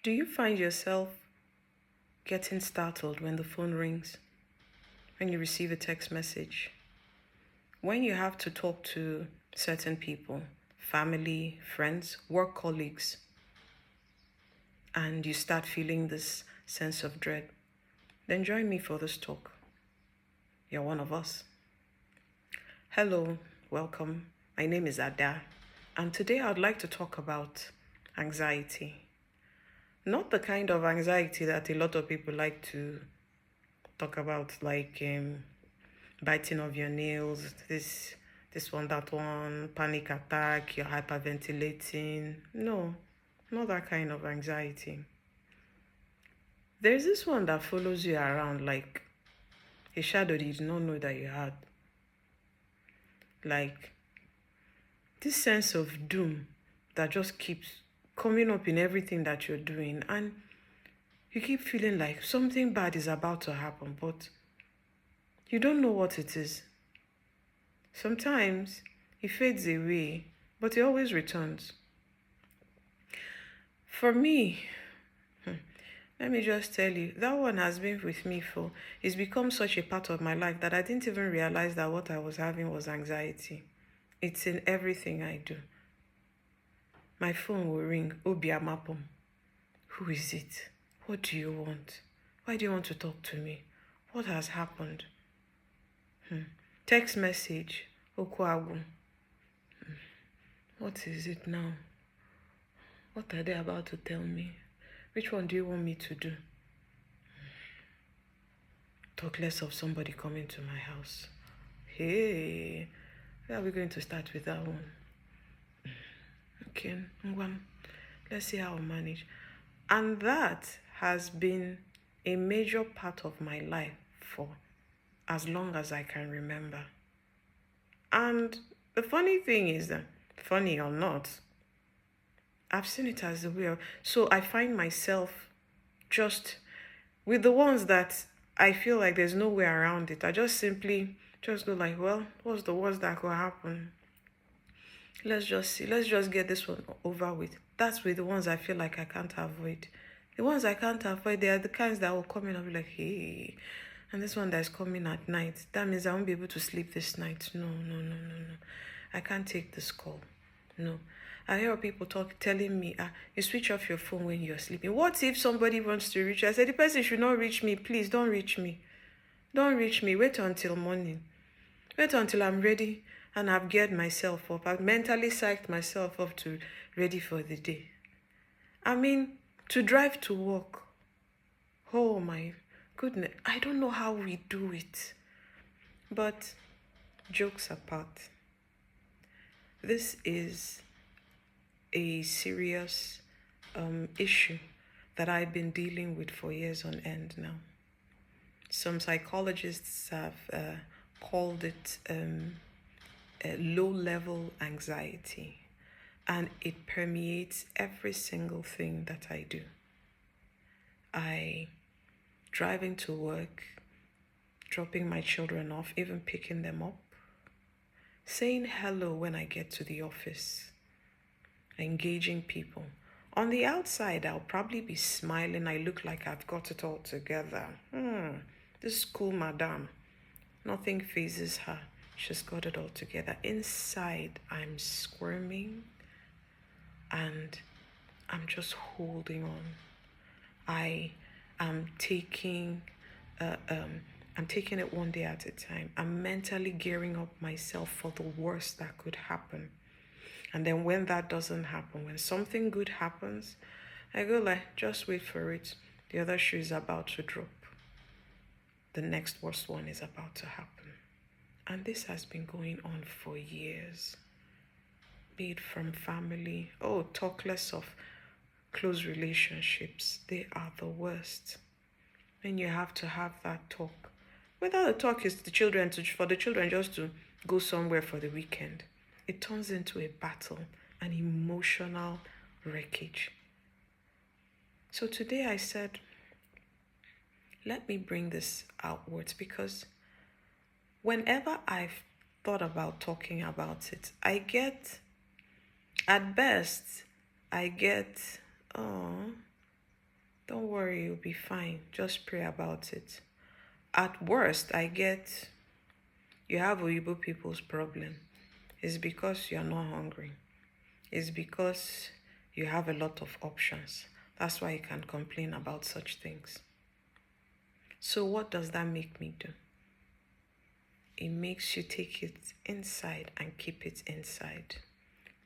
Do you find yourself getting startled when the phone rings, when you receive a text message, when you have to talk to certain people, family, friends, work colleagues, and you start feeling this sense of dread? Then join me for this talk. You're one of us. Hello, welcome. My name is Ada, and today I'd like to talk about anxiety. Not the kind of anxiety that a lot of people like to talk about, like biting of your nails, this one, that one, panic attack, you're hyperventilating. No, not that kind of anxiety. There's this one that follows you around like a shadow that you did not know that you had. Like this sense of doom that just keeps coming up in everything that you're doing, and you keep feeling like something bad is about to happen, but you don't know what it is. Sometimes it fades away, but it always returns. For me, let me just tell you, that one has been with me for, it's become such a part of my life that I didn't even realize that what I was having was anxiety. It's in everything I do. My phone will ring, Obi Amapom. Who is it? What do you want? Why do you want to talk to me? What has happened? Text message, Okwagu. What is it now? What are they about to tell me? Which one do you want me to do? Talk less of somebody coming to my house. Hey, where are we going to start with that one? Okay, let's see how I manage. And that has been a major part of my life for as long as I can remember. And the funny thing is that, funny or not, I've seen it as a way of, so I find myself just with the ones that I feel like there's no way around it. I just simply just go like, well, what's the worst that could happen? Let's just see. Let's just get this one over with. That's with the ones I feel like I can't avoid. The ones I can't avoid, they are the kinds that will come in and be like, hey, and this one that's coming at night, that means I won't be able to sleep this night. No. I can't take this call. No. I hear people telling me, you switch off your phone when you're sleeping. What if somebody wants to reach you? I said, the person should not reach me. Please don't reach me. Don't reach me. Wait until morning. Wait until I'm ready and I've geared myself up. I've mentally psyched myself up to ready for the day. I mean, to drive to work. Oh my goodness. I don't know how we do it. But jokes apart, this is a serious issue that I've been dealing with for years on end now. Some psychologists have called it low-level anxiety, and it permeates every single thing that I do. Driving to work, dropping my children off, even picking them up, saying hello when I get to the office, engaging people. On the outside, I'll probably be smiling. I look like I've got it all together. This cool madam, nothing phases her. She's got it all together. Inside, I'm squirming and I'm just holding on. I am taking it one day at a time. I'm mentally gearing up myself for the worst that could happen. And then when that doesn't happen, when something good happens, I go like, just wait for it. The other shoe is about to drop. The next worst one is about to happen. And this has been going on for years. Be it from family. Oh, talk less of close relationships. They are the worst. When you have to have that talk. Whether the talk is for the children just to go somewhere for the weekend. It turns into a battle, an emotional wreckage. So today I said, let me bring this outwards, because whenever I've thought about talking about it, at best, oh, Don't worry, you'll be fine. Just pray about it. At worst, I get you have Oyibo people's problem. It's because you're not hungry. It's because you have a lot of options. That's why you can complain about such things. So what does that make me do? It makes you take it inside and keep it inside.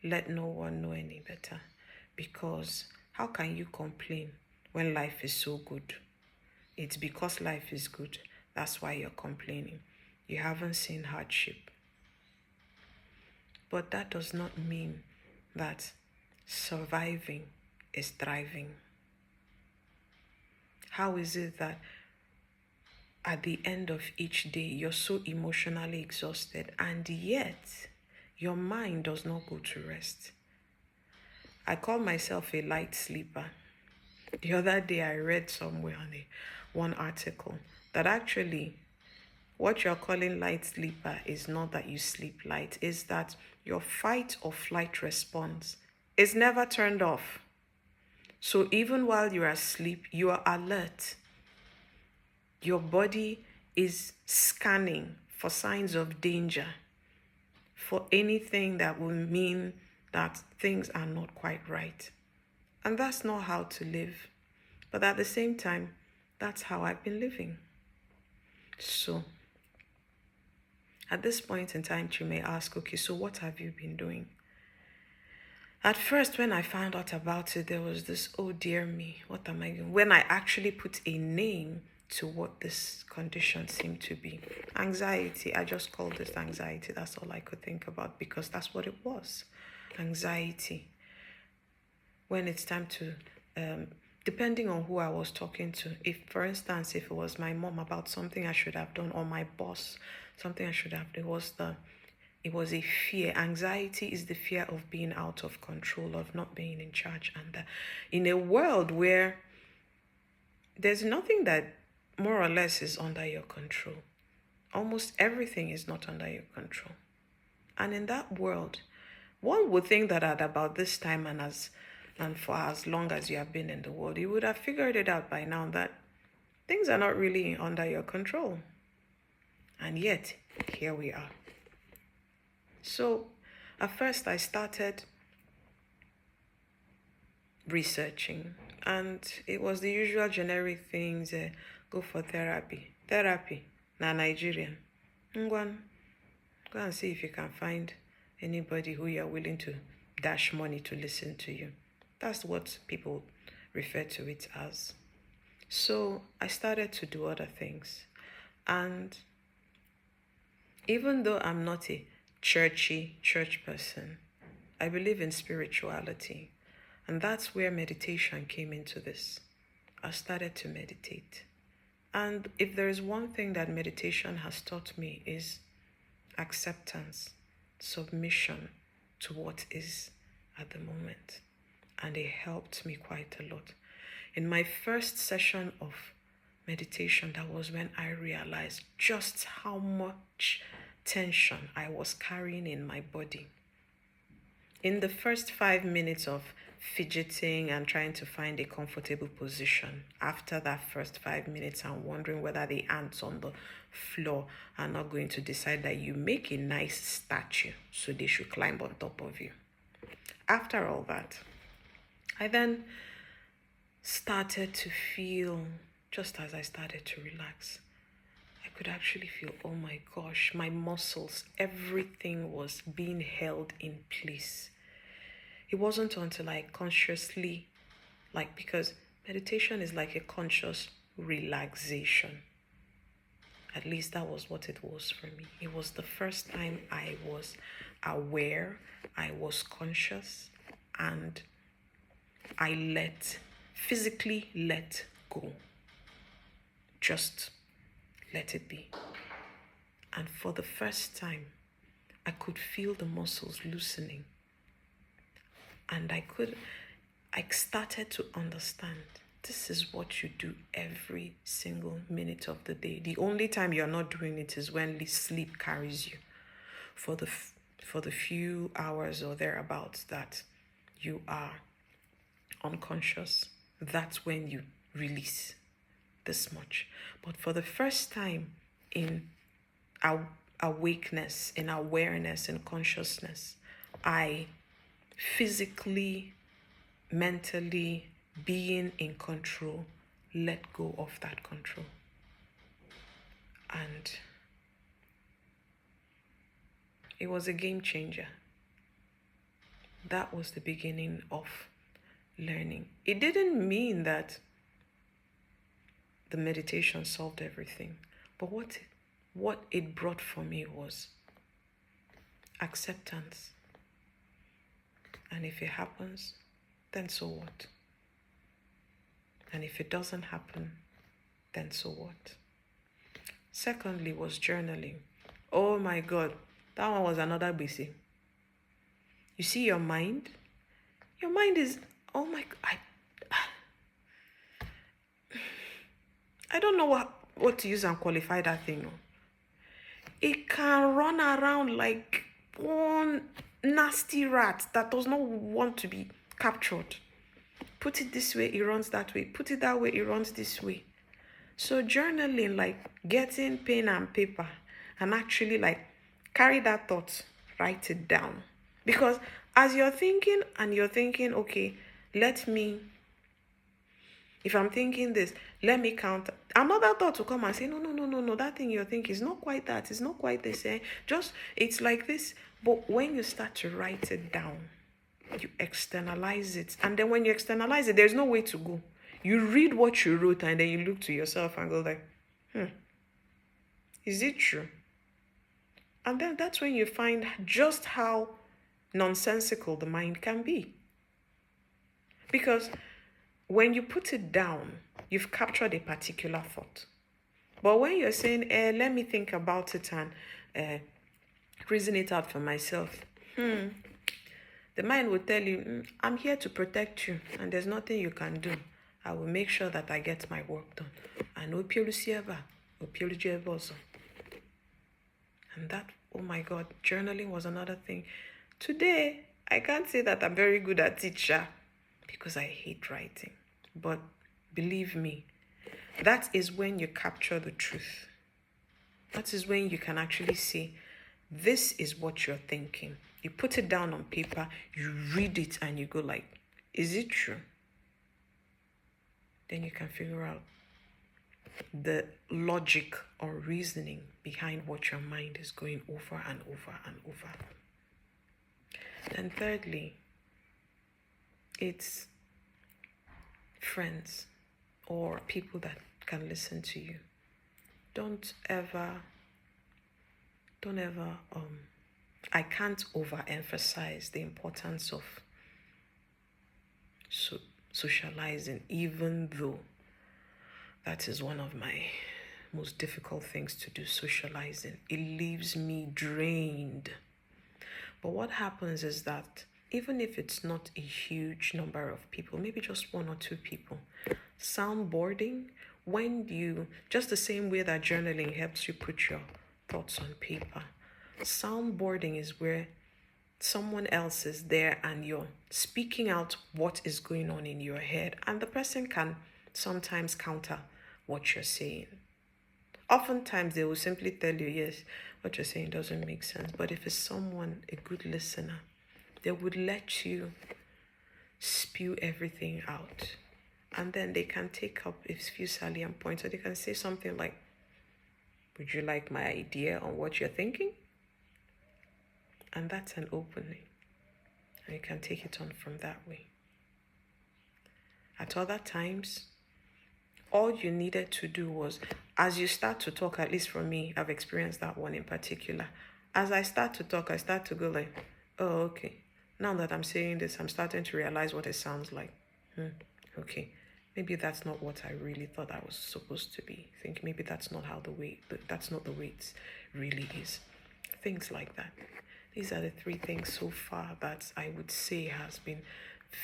Let no one know any better. Because how can you complain when life is so good? It's because life is good. That's why you're complaining. You haven't seen hardship. But that does not mean that surviving is thriving. How is it that at the end of each day, you're so emotionally exhausted and yet your mind does not go to rest? I call myself a light sleeper. The other day I read somewhere on one article that actually what you're calling light sleeper is not that you sleep light, is that your fight or flight response is never turned off. So even while you're asleep, you are alert. Your body is scanning for signs of danger, for anything that will mean that things are not quite right. And that's not how to live. But at the same time, that's how I've been living. So at this point in time, you may ask, okay, so what have you been doing? At first, when I found out about it, there was this, oh dear me, what am I doing? When I actually put a name to what this condition seemed to be. Anxiety, I just called it anxiety. That's all I could think about because that's what it was. Anxiety. When it's time to, depending on who I was talking to, if, for instance, if it was my mom about something I should have done or my boss, something I should have, it was a fear. Anxiety is the fear of being out of control, of not being in charge. And in a world where there's nothing that more or less is under your control, almost everything is not under your control. And in that world, one would think that at about this time and for as long as you have been in the world, you would have figured it out by now that things are not really under your control. And yet, here we are. So, at first I started researching, and it was the usual generic things, go for therapy. Therapy, na Nigerian. Ngwan, go and see if you can find anybody who you're willing to dash money to listen to you. That's what people refer to it as. So I started to do other things. And even though I'm not a church person, I believe in spirituality. And that's where meditation came into this. I started to meditate. And if there is one thing that meditation has taught me is acceptance, submission to what is at the moment. And it helped me quite a lot. In my first session of meditation, that was when I realized just how much tension I was carrying in my body. In the first 5 minutes of fidgeting and trying to find a comfortable position, after that first 5 minutes, I'm wondering whether the ants on the floor are not going to decide that you make a nice statue, so they should climb on top of you. After all that, I then started to feel, just as I started to relax, I could actually feel, oh my gosh, my muscles, everything was being held in place. It wasn't until I consciously, because meditation is like a conscious relaxation. At least that was what it was for me. It was the first time I was aware, I was conscious, and I physically let go. Just let it be. And for the first time, I could feel the muscles loosening. And I started to understand this is what you do every single minute of the day. The only time you're not doing it is when sleep carries you. For the few hours or thereabouts that you are unconscious, that's when you release this much. But for the first time in our awakeness, in awareness, in consciousness, I physically, mentally, being in control, let go of that control. And it was a game changer. That was the beginning of learning. It didn't mean that the meditation solved everything, but what it brought for me was acceptance. And if it happens, then so what? And if it doesn't happen, then so what? Secondly was journaling. Oh my God, that one was another busy. You see your mind is, oh my God, I don't know what to use and qualify that thing. It can run around like one nasty rat that does not want to be captured. Put it this way, it runs that way. Put it that way, it runs this way. So journaling, like getting pen and paper and actually like carry that thought, write it down. Because as you're thinking, okay, if I'm thinking this, let me count. Another thought will come and say, no, that thing you're thinking is not quite that. It's not quite this. It's like this. But when you start to write it down, you externalize it. And then when you externalize it, there's no way to go. You read what you wrote and then you look to yourself and go like, is it true? And then that's when you find just how nonsensical the mind can be. Because when you put it down, you've captured a particular thought. But when you're saying, let me think about it and reason it out for myself, the mind will tell you, I'm here to protect you and there's nothing you can do. I will make sure that I get my work done. And that, oh my God, journaling was another thing. Today, I can't say that I'm very good at it, because I hate writing. But believe me, that is when you capture the truth. That is when you can actually say, this is what you're thinking. You put it down on paper, you read it, and you go like, is it true? Then you can figure out the logic or reasoning behind what your mind is going over and over and over. And thirdly, it's friends or people that can listen to you. Don't ever, I can't overemphasize the importance of socializing, even though that is one of my most difficult things to do, socializing. It leaves me drained. But what happens is that even if it's not a huge number of people, maybe just one or two people, soundboarding, just the same way that journaling helps you put your thoughts on paper, soundboarding is where someone else is there and you're speaking out what is going on in your head, and the person can sometimes counter what you're saying. Oftentimes they will simply tell you, yes, what you're saying doesn't make sense. But if it's someone, a good listener, they would let you spew everything out. And then they can take up a few salient points, or they can say something like, would you like my idea on what you're thinking? And that's an opening. And you can take it on from that way. At other times, all you needed to do was, as you start to talk, at least for me, I've experienced that one in particular. As I start to talk, I start to go like, oh, okay. Now that I'm saying this, I'm starting to realize what it sounds like. Okay. Maybe that's not what I really thought I was supposed to be. I think maybe that's not that's not the way it really is. Things like that. These are the three things so far that I would say has been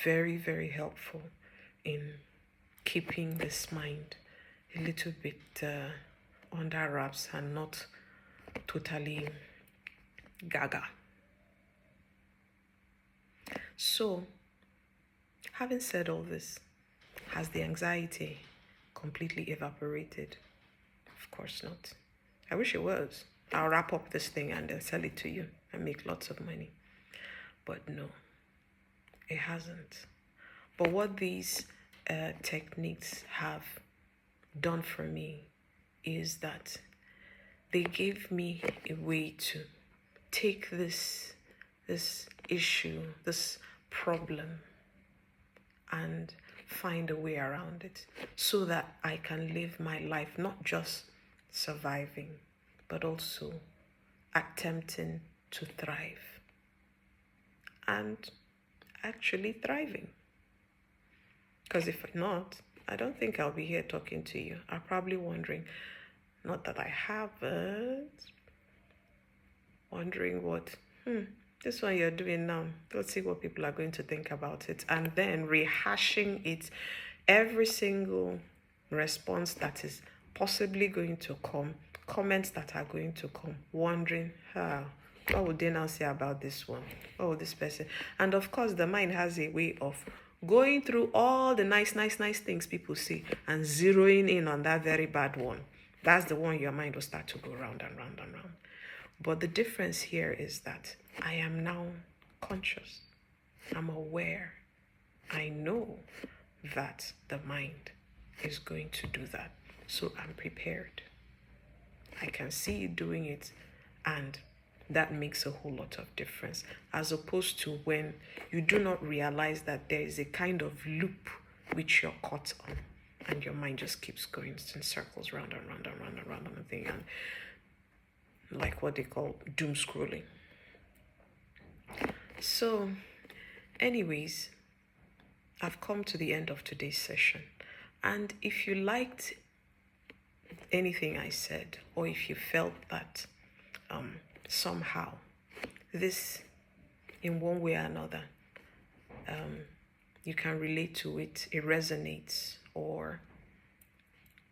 very, very helpful in keeping this mind a little bit under wraps and not totally gaga. So, having said all this, has the anxiety completely evaporated. Of course not. I wish it was. I'll wrap up this thing and then sell it to you and make lots of money. But no, it hasn't. But what these techniques have done for me is that they gave me a way to take this issue, this problem, and find a way around it so that I can live my life not just surviving, but also attempting to thrive and actually thriving. Because if not, I don't think I'll be here talking to you. I'm probably wondering, not that I haven't, wondering what, this one you're doing now, let's see what people are going to think about it. And then rehashing it, every single response that is possibly going to come, comments that are going to come, wondering, what would they now say about this one? What would this person? And of course, the mind has a way of going through all the nice things people say and zeroing in on that very bad one. That's the one your mind will start to go round and round and round. But the difference here is that I am now conscious. I'm aware. I know that the mind is going to do that. So I'm prepared. I can see you doing it, and that makes a whole lot of difference, as opposed to when you do not realize that there is a kind of loop which you're caught on, and your mind just keeps going in circles, round and round and round and round on the thing, and like what they call doom scrolling. So, anyways, I've come to the end of today's session, and if you liked anything I said, or if you felt that somehow this, in one way or another, you can relate to it, it resonates, or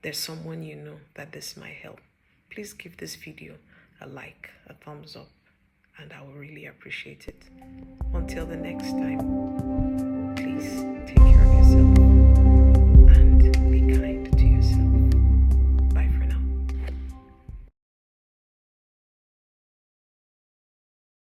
there's someone you know that this might help, please give this video a like, a thumbs up, and I will really appreciate it. Until the next time.